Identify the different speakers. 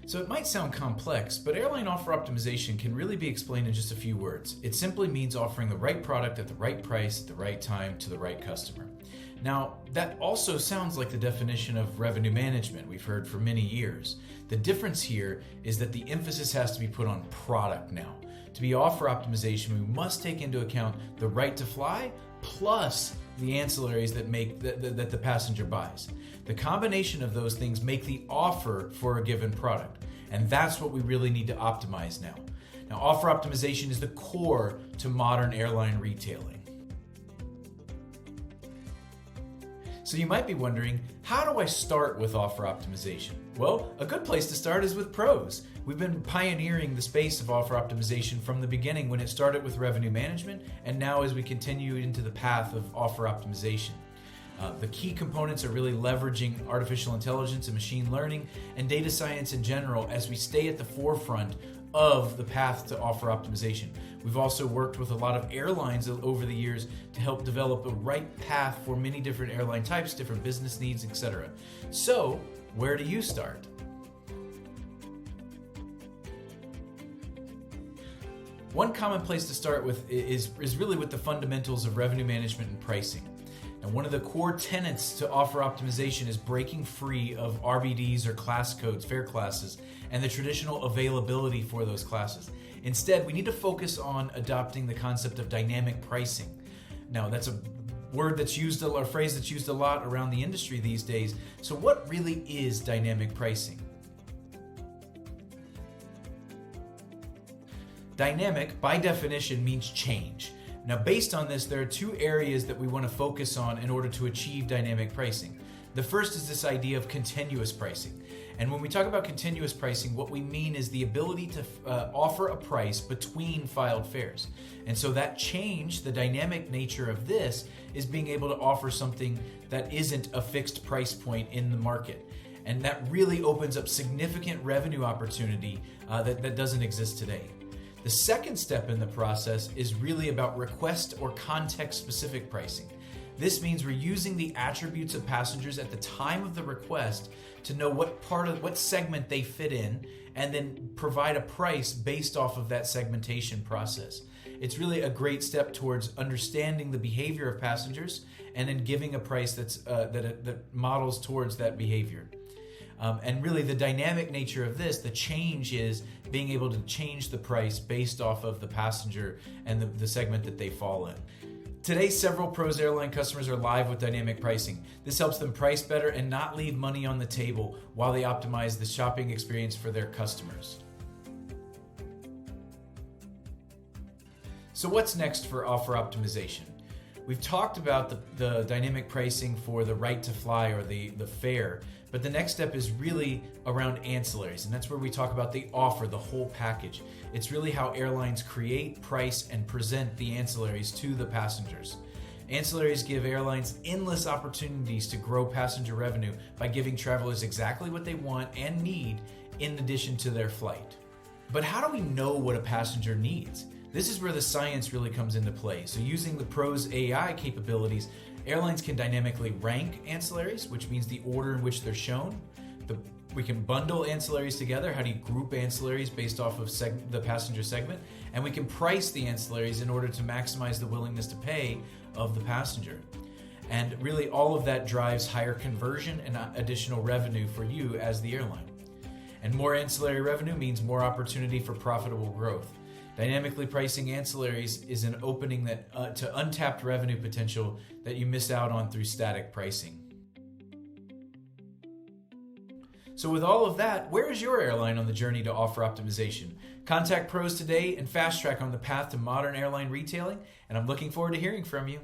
Speaker 1: So it might sound complex, but airline offer optimization can really be explained in just a few words. It simply means offering the right product at the right price at the right time to the right customer. Now, that also sounds like the definition of revenue management we've heard for many years. The difference here is that the emphasis has to be put on product now. To be offer optimization, we must take into account the right to fly plus the ancillaries that the passenger buys. The combination of those things make the offer for a given product, and that's what we really need to optimize now. Now, offer optimization is the core to modern airline retailing. So you might be wondering, how do I start with offer optimization? Well, a good place to start is with pros. We've been pioneering the space of offer optimization from the beginning when it started with revenue management, and now as we continue into the path of offer optimization. The key components are really leveraging artificial intelligence and machine learning and data science in general as we stay at the forefront of the path to offer optimization. We've also worked with a lot of airlines over the years to help develop a right path for many different airline types, different business needs, etc. So, where do you start? One common place to start with is really with the fundamentals of revenue management and pricing. And one of the core tenets to offer optimization is breaking free of RBDs or class codes, fare classes, and the traditional availability for those classes. Instead, we need to focus on adopting the concept of dynamic pricing. Now, that's a word that's used, or a phrase that's used a lot around the industry these days. So what really is dynamic pricing? Dynamic, by definition, means change. Now, based on this, there are two areas that we want to focus on in order to achieve dynamic pricing. The first is this idea of continuous pricing. And when we talk about continuous pricing, what we mean is the ability to offer a price between filed fares. And so that change, the dynamic nature of this, is being able to offer something that isn't a fixed price point in the market. And that really opens up significant revenue opportunity that doesn't exist today. The second step in the process is really about request or context-specific pricing. This means we're using the attributes of passengers at the time of the request to know what segment they fit in, and then provide a price based off of that segmentation process. It's really a great step towards understanding the behavior of passengers and then giving a price that models towards that behavior. And really the dynamic nature of this, the change is being able to change the price based off of the passenger and the segment that they fall in. Today, several pros airline customers are live with dynamic pricing. This helps them price better and not leave money on the table while they optimize the shopping experience for their customers. So what's next for offer optimization? We've talked about the dynamic pricing for the right to fly or the fare, but the next step is really around ancillaries, and that's where we talk about the offer, the whole package. It's really how airlines create, price, and present the ancillaries to the passengers. Ancillaries give airlines endless opportunities to grow passenger revenue by giving travelers exactly what they want and need in addition to their flight. But how do we know what a passenger needs? This is where the science really comes into play. So using the PROS AI capabilities, airlines can dynamically rank ancillaries, which means the order in which they're shown. We can bundle ancillaries together. How do you group ancillaries based off of the passenger segment? And we can price the ancillaries in order to maximize the willingness to pay of the passenger. And really all of that drives higher conversion and additional revenue for you as the airline. And more ancillary revenue means more opportunity for profitable growth. Dynamically pricing ancillaries is an opening to untapped revenue potential that you miss out on through static pricing. So with all of that, where is your airline on the journey to offer optimization? Contact pros today and fast track on the path to modern airline retailing, and I'm looking forward to hearing from you.